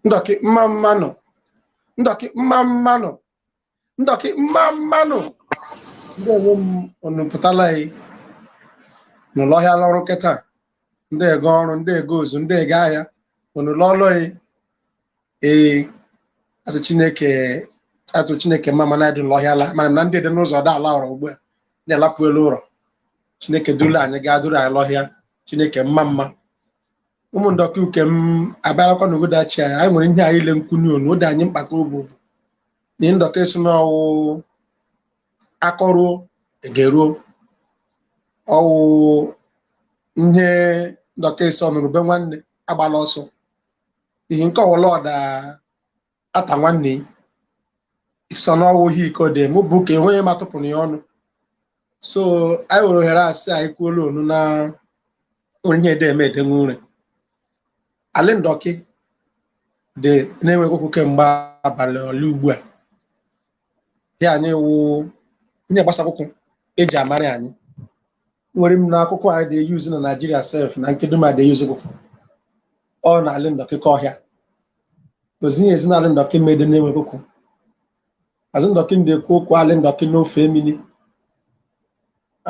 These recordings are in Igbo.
Ndoki mmammanụ. Ndoki mmammanụ. Ndoki mmammanụ. Ndị enwe m onupụtala anyị n'ụlọ ọhịa lọrụ kịta. Ndị ego ọrụ, ndị ego ozu, ndị ego ahịa. Onụlọ ọlụ anyị. Asị Chineke atụ Chineke mma na ịdị n'ụlọ ọhịa ala. Mana na ndị dị n'ụzọ da ala ọrụ ugbu a. Na-elapụ elu ụlọ. Chineke duru anyị gaa duru anyị l'ọhịa. Chineke mma. Ụmụ Ndoki uke m abịalakwa n'Outage anyị. Anyị nwere ihe anyị ile nkwunye onu ode anyị mkpaka obu. N'ihi Ndoki si n'ọwụ akọruo egeruo. Ọwụ ihe Ndoki si ọnụrụ be nwanne agbala ọsọ. Ihe nke ọwụla ọda ata nwanne iso n'ọwụ ihe ikode mụ bụ ka enweghị m atụpụrụ ya ọnụ. So anyị were ohere asị anyị kwuola onu na nwere ihe ede eme edenwe ure. Ali Ndoki dị na-enweghị okwu kemgbe abalị ole ugbu a. Ya anyị wụ ihe gbasa akwụkwọ eji amara anyị. Nwere m na akwụkwọ anyị dị yuzu na Nigeria sef na nkedo ma dị yuzu akwụkwọ. Ọ na Ali Ndoki ka ọhịa. Ozinye ezi na Ali Ndoki mede na-enweghị okwu. Azụ Ndoki ndị ekwu okwu Ali Ndoki n'ofe emili.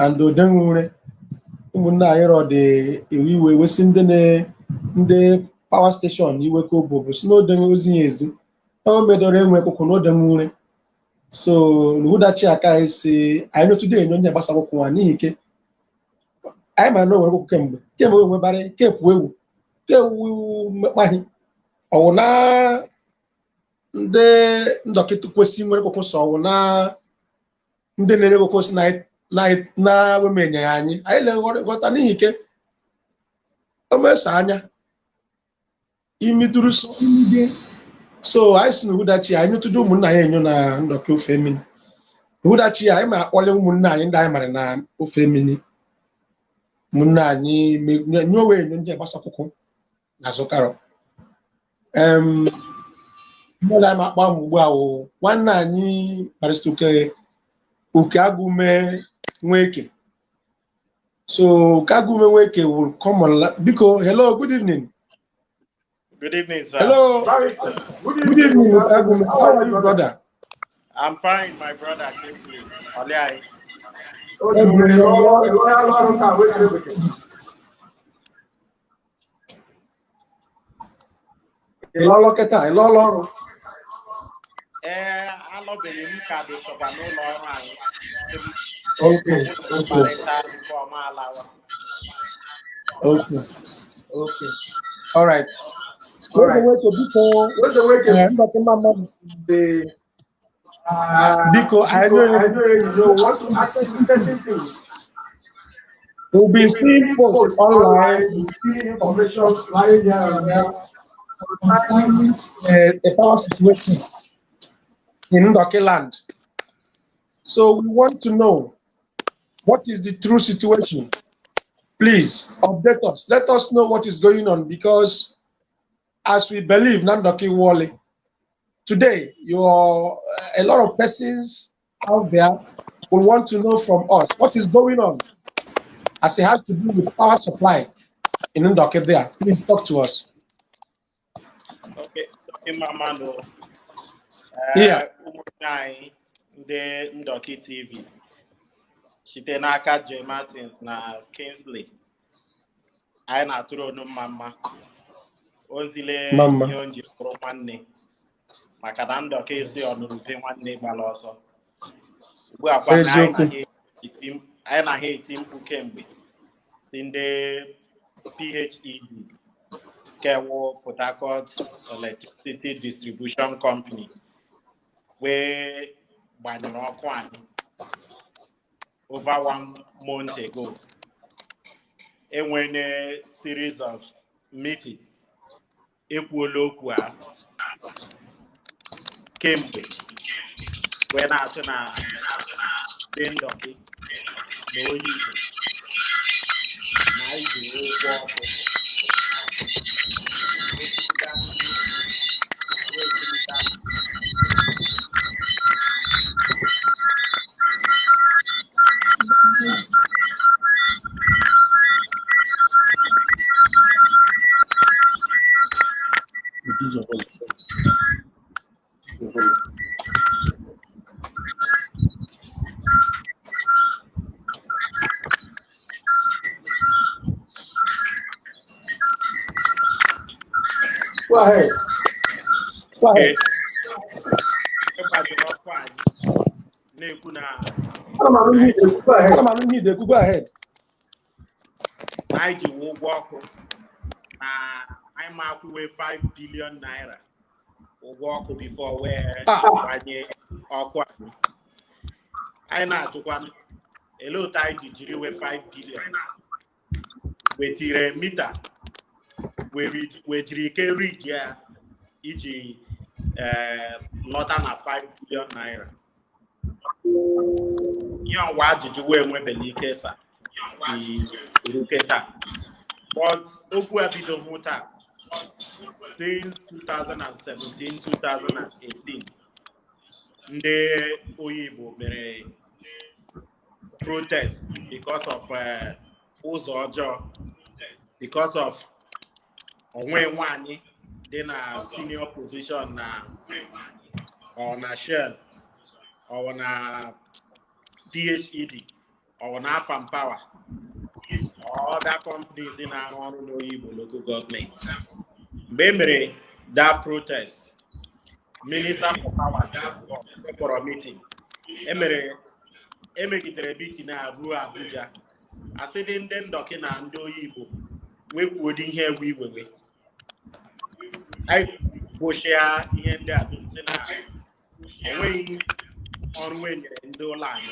And odenwure ụmụnne anyị rọ dị ewe iwe wesị ndị power station iwe ka obobo si n'odenwe ozi ezi. O medoro enwe okwu n'odenwure. So n'Outage aka anyị si anyị n'otudo enyo onye gbasa akwụkwọ nwa n'ihi ike. Anyị ma na o nwere okwu kemgbe nwebara kepụ ewu mmekpaghị. Ọwụ na ndị Ndoki kwesị nwere okwu sọ ọwụ na ndị na-ere okwu si na wemenye anyị na-nghọta n'ihi ike o meso anya imiduru so imide. So anyị si n'Outage anyị n'otudo ụmụnna anyị enyo na Ndoki ofe emini. Outage anyị ma akpọle ụmụnne anyị ndị anyị mara na ofe emini. Ụmụnne anyị nye owe enyo ndị gbasa akwụkwọ na Zụkarọ. Mmadụ anyị akpa m ugbu a wụ nwanne anyị Barrister Uke Agume Nweke. So Uke Agume Nweke will come on. Biko, hello, good evening. Good evening, sir. Hello. Good evening, Uke Agume. How are you, brother? I'm fine, my brother. Olai. Hello, Keta. Hello. Alọbeghị m ka dị chọkwa n'ụlọ ọrụ anyị. Okay. All right. Biko, I know what to access certain things. We'll be seeing posts online, seeing information flying here and there concerning the power situation in Ndoki land. So we want to know what is the true situation. Please update us. Let us know what is going on, because as we believe Ndoki Wale, today a lot of persons out there will want to know from us what is going on as it has to do with power supply in Ndoki there. Please talk to us. Okay, Mamando. Yeah. The Ndoki TV. Shitenaka J. Martins na Kingsley. I na turo no mama. Onzile yonji pro manne. Makada Ndoki si onurute manne baloso. Ugbu a kwa I na he team ukembe. Sinde PHED. Kewo Port Harcourt Electricity Distribution Company. Where by the Rockwan over 1 month ago, and when a series of meetings, Equalokwa came when I said, Ndoki, no Oyigbo, Go ahead. Go ahead. Go ahead. Naiji will walk. I'm up with 5 billion naira. We'll walk before where awkward. I know to one a low tide with 5 billion. With a meter, we reach here, e.g., lot than 5 billion naira. You know what did you wear when the case? But Oku bit of water since 2017, 2018. The Oyigbo mere protest because of Ozojo, because of Onwewani, then a senior position on a shell or on a PhD or on Farm Power. All that companies in our own Oyigbo local government. Remember that protest, Minister for Power for a meeting. Emegidere meeting na Abuja. I said in Ndoki na Oyigbo, we would hear we will. I push ya in that away on when in the line.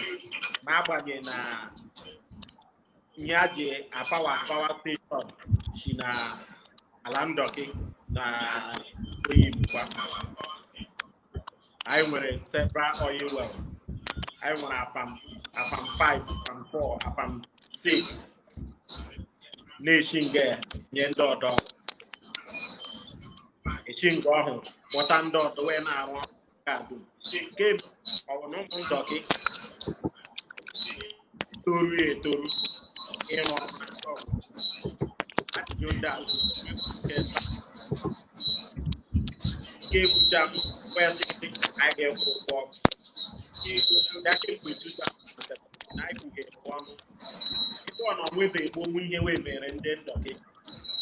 Mabage na Nyaje a power station. She na Ndoki na Oyigbo. I went several oil wells. I want a farm 5, farm 4, a farm 6. Nation there, Yendo dog. A ching go home. What I'm done the way now I want to game our no donkey. Toru. You know, give them where I get for that is with 2007. I can get one. One on with a woman away there and then donkey.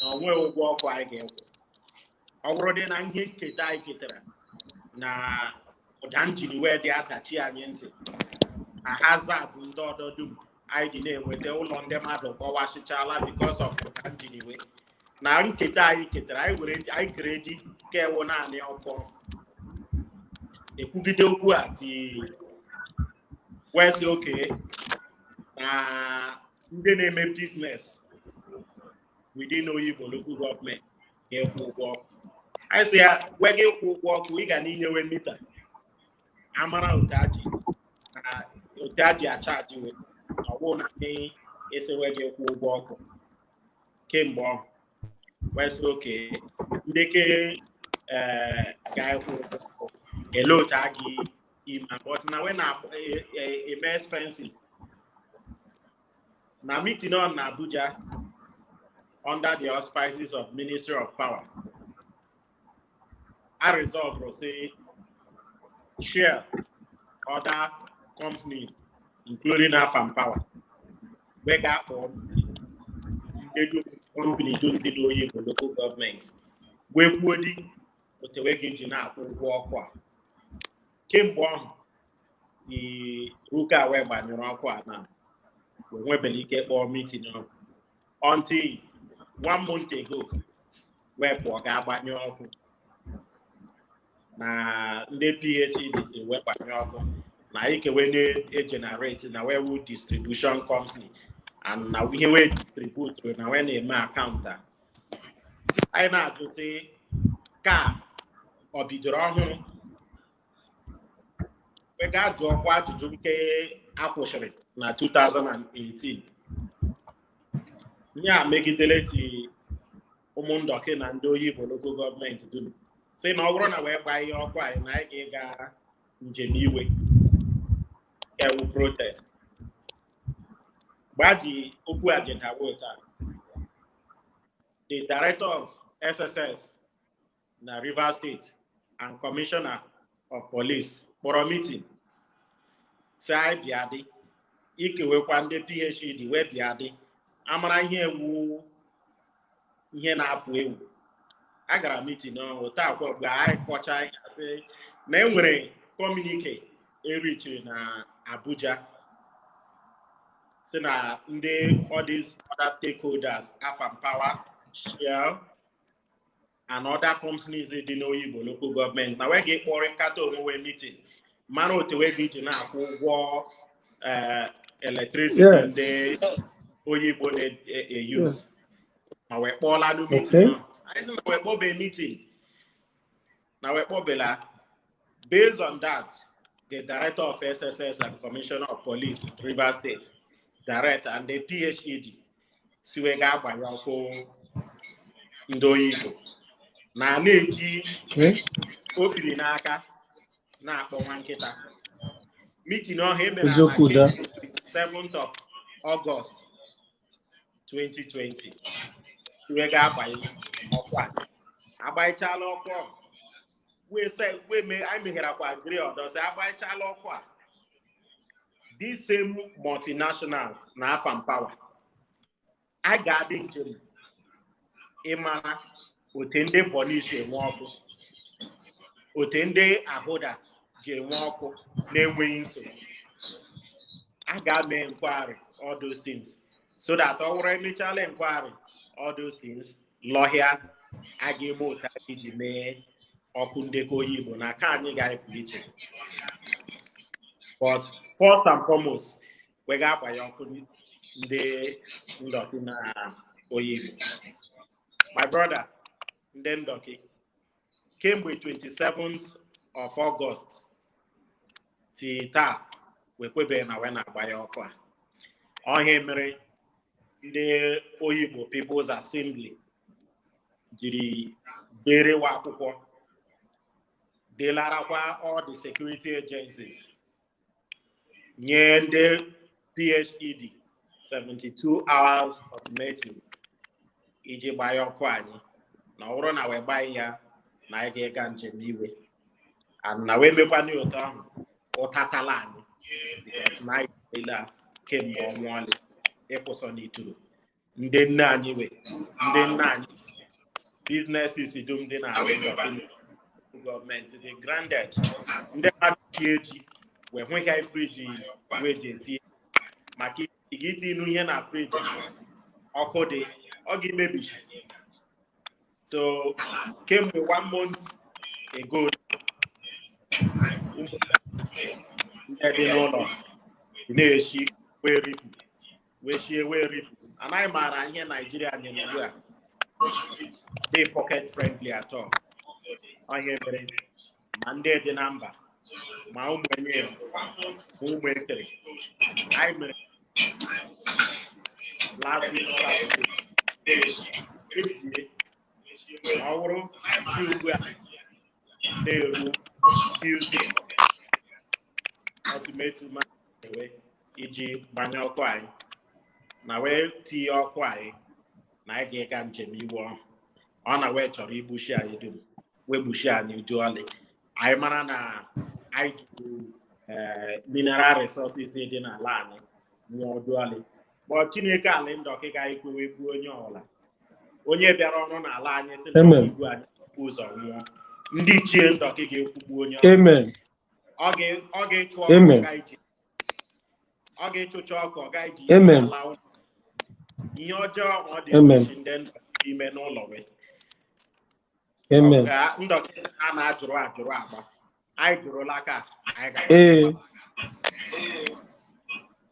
Now where we walk I get. Already I get na Odanjini where they are that a hazard in the doom. I didn't with the old on them out of Washichala because of Odanjini way. Now I grade get one on the outcome. A cookie do at the West okay. They name a business. We didn't know you local government. Work. I say, where you work, we can in your meter. Amara Outage are charging with. I won't pay. It's a way you work. Came born. West okay. They guy who a low taggy him, but now when a more expensive. Now meeting on Abuja under the auspices of Ministry of Power. I resolve to say share other companies, including Farm Power. We got for they do companies do the local government. We would but the way give now work. Came born the Ruka web and now. We went to for meeting now. Until 1 month ago, web work about your na ndị PhD si webanye ọkụ na ike wee generate na wee wu distribution company and na ihe wee distribute na wee na-eme akaụntụ anyị na-ajụsị ka ọ bidoro ọhụrụ wee gaa jụọkwa ajụjụ nke akwụsịrị na 2018 ihe a megidere ti ụmụ Ndoki na ndị Oyigbo local gọọmenti dum si na ọ bụrụ na wee gbaa ihe ọkụ anyị na anyị ga-aga njem iwe ewu protest gbaji okwu agenda wota the director of SSS na Rivers State and Commissioner of Police for a meeting. Say biadi ikewekwa ndị PhD wee biadi amara ihe ewu ihe na-apụ ewu. Agara meeting ọhụrụ taa kwa mgbe anyị kọcha asị na enwere communique erichiri na Abuja si na ndị all these other stakeholders Afam Power, Shell, and other companies dị n'Oyigbo local government na wee ga-ekpọrọ nkata onwe meeting mara otu wee ga-eji na-akwụ ụgwọ electricity ndị Oyigbo na-use ma wee kpọọla no meeting. I think we have a meeting. Now we have based on that, the director of SSS and commissioner of police, Rivers State, director and the PhD, Siwega Bayoko Ndoki. Na neji opini naka na akpọwankịta. Meeting on him on 7th of August 2020. Siwega Bayoko. Abaichala ọkwa I may have agree on those abaichala ọkwa. These same multinationals na Afam Power. I got it. Imana otende police enwe otende ahoda je enwe ọkụ na-enweghị nsogbu. I got me inquiry all those things so that our emechala inquiry all those things. Lawyer, I give more time me or Kundeko Yibo na can't guy preaching. But first and foremost, we got by your the Ndoki na Oyigbo. My brother, Ndoki, came with 27th of August. Tita, we put na when by your car. On him, the Oyigbo People's Assembly. Jiri bere wa akwụkwọ delarakwa all the security agencies nye ndị PhD 72 hours ultimatum iji gbaa ọkụ anyị na ọ bụrụ na wee gbaa ya na anyị ga-ega njem iwe na wee mekwa n'otu ahụ ụtatala anyị na anyị ele kemgbe ọnwa ịkwụsọ n'ituru ndị nne anyị we ndị nna anyị businesses doing the government they granted the PhD when we have fridge wait maki igiti inu ihe na fridge okode ogi maybe so came 1 month ago na-eshi we and I mara ihe Nigeria nye they pocket friendly at all. I hear Monday the number. My own I last week tomorrow Tuesday ultimatum iji banye ọkụ anyị na wee tie ọkụ anyị na anyị ga-ega njem iwu ọ na wee chọrọ igbuchi anyị dum wee gbuchi anyị duali anyị mara na anyị juru mineral resources dị n'ala anyị nwụọ duali ma Chineke alị Ndoki ga-ekwewe gbuo onye ọbụla onye bịara ọrụ n'ala anyị sị na igbu anyị ụzọ nwụọ ndị ichie Ndoki ga-ekwugbu onye amen ọ ga-ịchụ ọkụ ọ ga-ịchụcha ọkụ ọ ga-eji ala ihe ọjọọ ọ dị ndị ime n'ụlọ wee Ndoki a na-ajụrụ agba anyị jụrụla aka anyị ga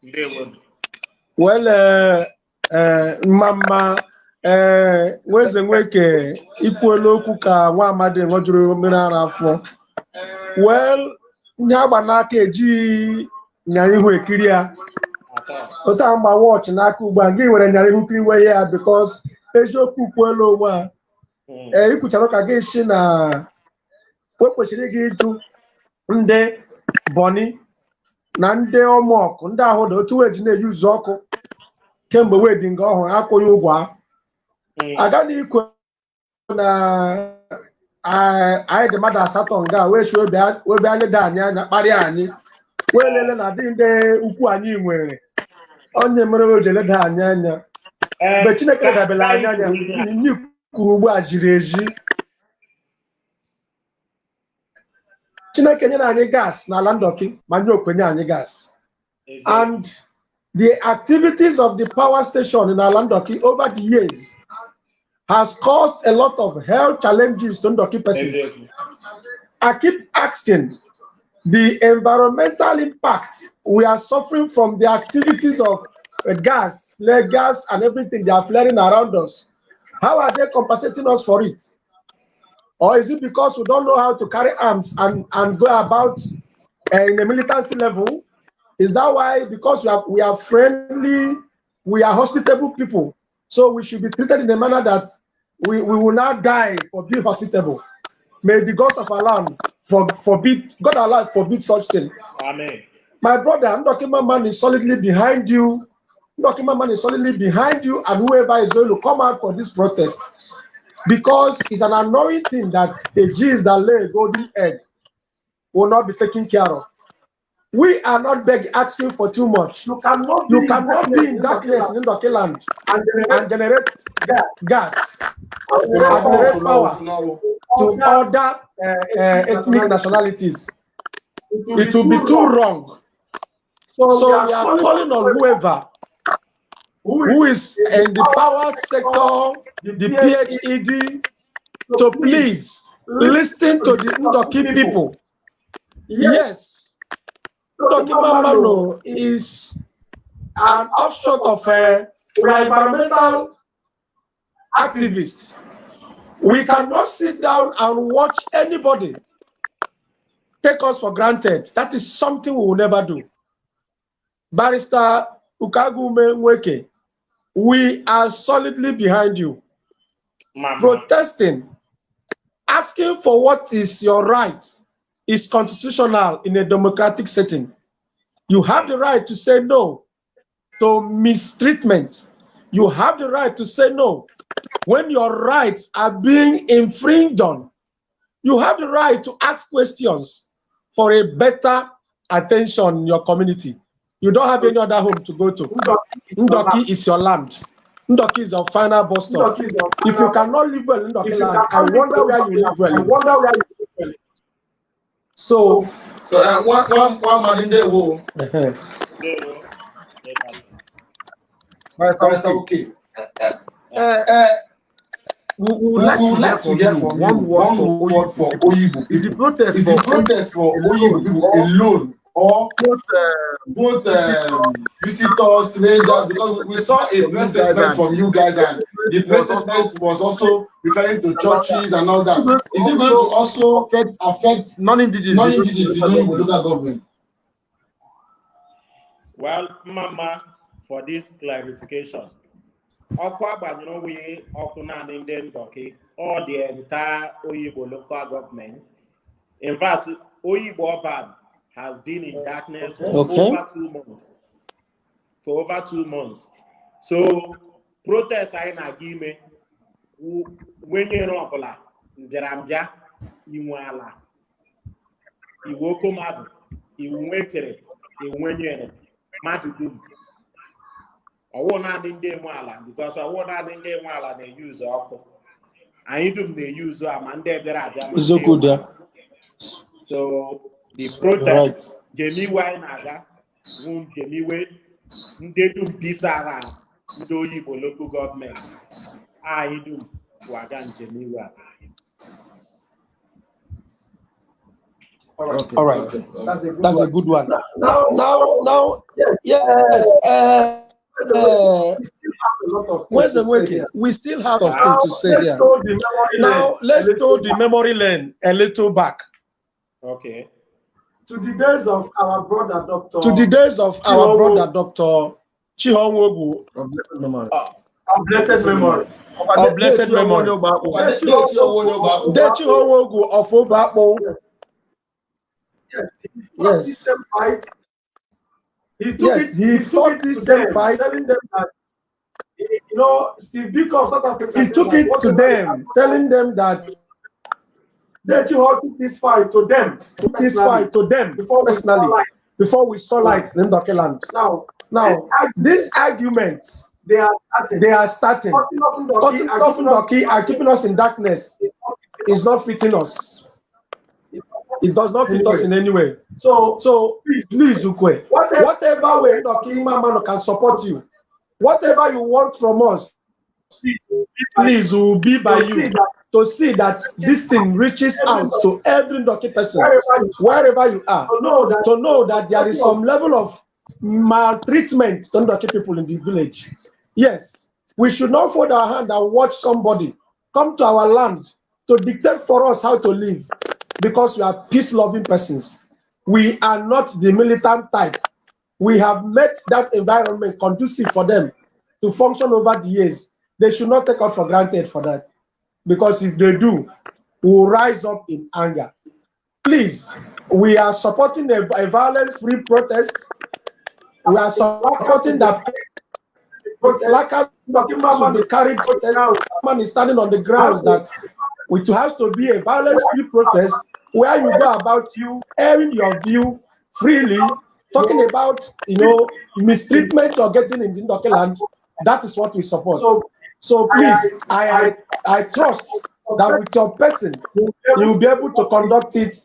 ndewo well mama nweze nweke ikwuola okwu ka nwa amadi nwejuru mmiri ara afọ well ndị agba n'aka eji nyara ihu ekiri ya otu mgba wọchị n'aka ugbu a gị nwere nyara ihu kiri iwe ya because eziokwu kwuola onwe a ikwuchara ka gị si na o kwesịrị gị ịjụ ndị Boni na ndị ọmụọkụ ndị ahụ dị otu wee ji na-eyuzu ọkụ kemgbe wedin ọhụrụ akwụghị ụgwọ agaghị ikwe na I the mother Satonga, where she will be Danya, Mariani, where Lena didn't they Ukwani were on the Moro Danya. But you know, Belanya, you Kuruba Jireji. China Kenya gas, na Ndoki, Manyo Kenya gas. And the activities of the power station in Ndoki over the years has caused a lot of health challenges to Ndoki persons. I keep asking, the environmental impact we are suffering from the activities of gas, flare gas, and everything they are flaring around us. How are they compensating us for it? Or is it because we don't know how to carry arms and go about in a militancy level? Is that why? Because we are friendly, we are hospitable people, so we should be treated in a manner that we will not die for being hospitable. May the gods of Allah forbid, God Allah forbid such thing. Amen. My brother, Ndoki man is solidly behind you. Ndoki man is solidly behind you, and whoever is going to come out for this protest. Because it's an annoying thing that the Jews that lay a golden egg will not be taken care of. We are not asking for too much. You cannot be in darkness in Ndoki land and generate gas and generate power to other ethnic nationalities. It will be too wrong. So we are calling on whoever who is in the power sector, the PhD, to please listen to the Ndoki people. Yes, Ndoki Mamano is an offshoot of environmental activists. We cannot sit down and watch anybody take us for granted. That is something we will never do. Barrister Ukagume Nweke, we are solidly behind you. Protesting, asking for what is your right is constitutional in a democratic setting. You have the right to say no to mistreatment. You have the right to say no when your rights are being infringed on. You have the right to ask questions for a better attention in your community. You don't have any other home to go to. Ndoki is your land. Ndoki is your final bus stop. If you cannot live well in Ndoki land, I wonder where you live well. So, one man in the world. Okay. We would like to hear from you one word for Oyigbo. Is the protest for Oyigbo people alone, or both visitors, strangers? Because we saw a press statement from you guys, and the press statement was also referring to churches and all that. Is it going to also affect non-indigenous in Oyigbo local government? Well, Mama, for this clarification. We all the entire Oyigbo local government. In fact, Oyigbo Band has been in darkness for over 2 months. For over 2 months. So protests are in Agime when you know Nderambia, Iwala, Iwokomadu, Iwekere, Iwenye, Madudum. I won't add in day wala because I won't add in day wala they use alcohol. I do they use so the protest, Jemmy Wainaga, whom Jemmy Way, they do Bisara, Oyigbo local government. I do Wagan Jemmy Way. All right. That's a good one. Now, yes. Where's the working? We still have something to say here. Now, let's throw the memory lane a little back. Okay. To the days of our brother, Dr. Chihonwogu. Of blessed memory. Of blessed memory. The Chihonwogu of Obakbo. Yes. He fought this same fight, telling them that, Steve Biko of South Africa. He took it to them, telling them that Let you all took this fight to them. Before we saw light in Ndoki land. Now this argument they are starting. Cutting off Ndoki and keeping us in darkness is not fitting us. It does not fit us in any way. So please, Ukwe, whatever way Ndoki Mamano can support you, whatever you want from us, please, will be by you to see that this thing reaches out to every Ndoki person, wherever you are, to know that there is some level of maltreatment to Ndoki people in the village. Yes, we should not fold our hand and watch somebody come to our land to dictate for us how to live, because we are peace-loving persons. We are not the militant type. We have made that environment conducive for them to function over the years. They should not take us for granted for that, because if they do, we will rise up in anger. Please, we are supporting a violence-free protest. We are supporting that placards should be carried protest. Man is standing on the grounds that it has to be a violence-free protest where you go about you airing your view freely, talking about mistreatment you're getting in the Ndoki land. That is what we support. So please, I trust that with your person, you will be able to conduct it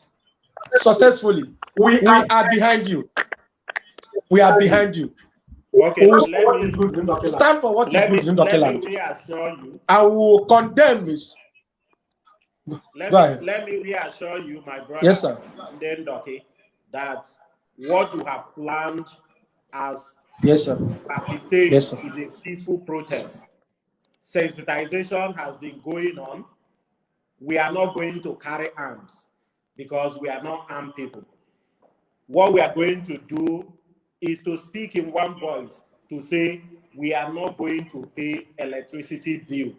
successfully. We are behind you. We are behind you. Okay, stand for what is good in Ndoki land. Let me reassure you. I will condemn this. Let me reassure you, my brother. Yes, sir. Ndoki, that what you have planned as yes, sir. Yes, sir. Is a peaceful protest. Sensitization has been going on. We are not going to carry arms because we are not armed people. What we are going to do is to speak in one voice to say we are not going to pay electricity bill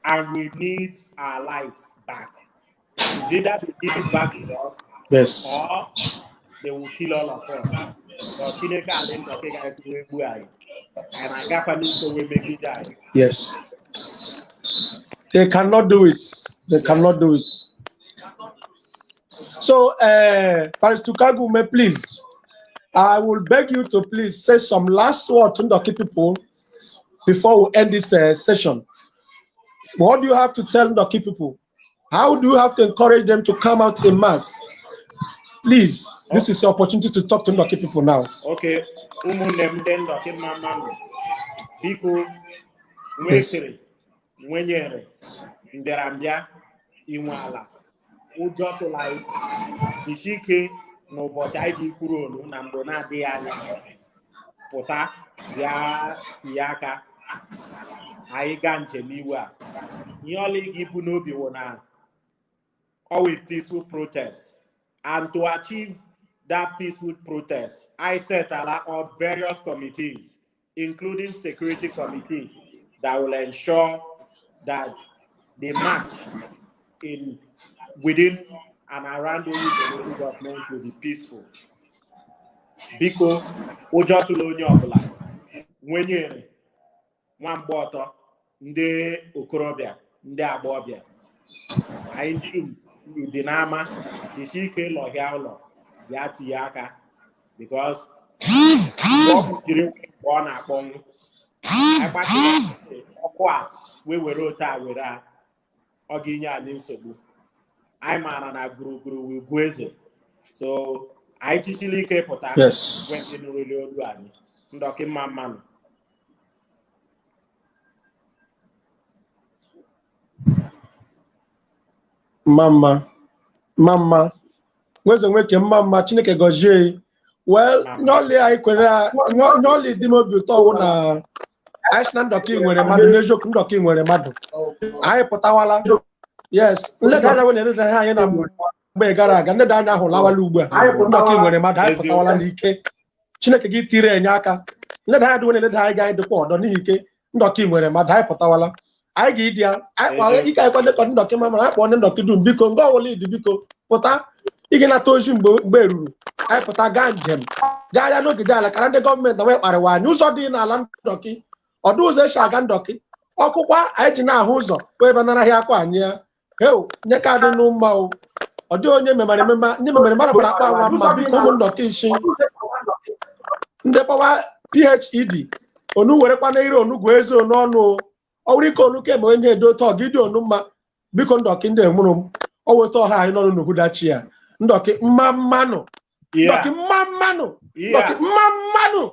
and we need our lights back. Is it that we give it back to us? Yes. Or they will kill all of us. Yes. They cannot do it. They cannot do it. So, Paris Tukagume, please, I will beg you to please say some last word to Ndoki people before we end this session. What do you have to tell Ndoki people? How do you have to encourage them to come out in mass? Please, this is your opportunity to talk to Ndoki people now. Okay. Ishike n'ụbọchị anyị ga-ekwuru onu na mgbe na-adịghị anya pụta bịa tinye aka anyị gaa njem iwe a ihe ọla gị bụ n'obi wụ na always peaceful protest, and to achieve that peaceful protest I set up various committees including security committee that will ensure that the march within and around the local government will be peaceful. Biko ojotula onye ọbụla nwenyere nwamgbe ọtọ ndị okorobịa ndị agbọghọbịa anyị dị n'ama jisi ike lọhịa ụlọ ya tinye aka because ọ bụjiri ọ na-akpọnwụ agbachiri ọkụ a wee were ote a were a ọ ga-enye anyị nsogbu. I maara na gburugburu ugwu eze, so anyị chisili ike pụta wee n'olili olu anyị Ndoki mmanụ. Mama nweze nweke mama Chineke gọzie. Well, n'ọlị anyị kwere n'ọlị dị n'obi ụtọ wụ na anyị na Ndoki nwere mmadụ, n'eziokwu Ndoki nwere mmadụ. Anyị pụtawala. Yes, nleda anya nwere nleda anya na mgbe gara aga, nleda anya ahụ lawala ugbu a. Ndoki nwere mmadụ, anyị pụtawala n'ike. Chineke gị tiri enye aka. Nleda anya dị nwere nleda anya ga dịkwa ọdọ n'ihi ike Ndoki nwere mmadụ, anyị pụtawala. Anyị ga-ịdị ya, ike anyị kwadekọ Ndoki mama, anyị kpọọ Ndoki dum biko, nga ọwụla ịdị biko pụta. Ị ga-nata ozi mgbe eruru, anyị pụta gaa njem gaa ya n'ogige ala kara ndị gọọmenti wee kparịwa anyị ụzọ dị n'ala Ndoki, ọdụ ụzọ esi aga Ndoki ọkụkwa anyị ji na-ahụ ụzọ wee banara ahịa akwa anyị ya. Heo, nye ka dị n'ụma o. Ọ dị onye memere mara bara akpa nwa mma biko ụmụ Ndoki isi. Ndị kpọwa PhD. Onu werekwa na ire onugwu eze n'ọnụ o. Ọ wụrụ ike onu kemgbe onye edo tọ gị dị onu mma. Biko Ndoki ndị emụrụ m. O weta ọha anyị n'ọnụ n'uhudachi ya. Ndoki mma mmanụ. Ndoki mma mmanụ. Ndoki mma mmanụ.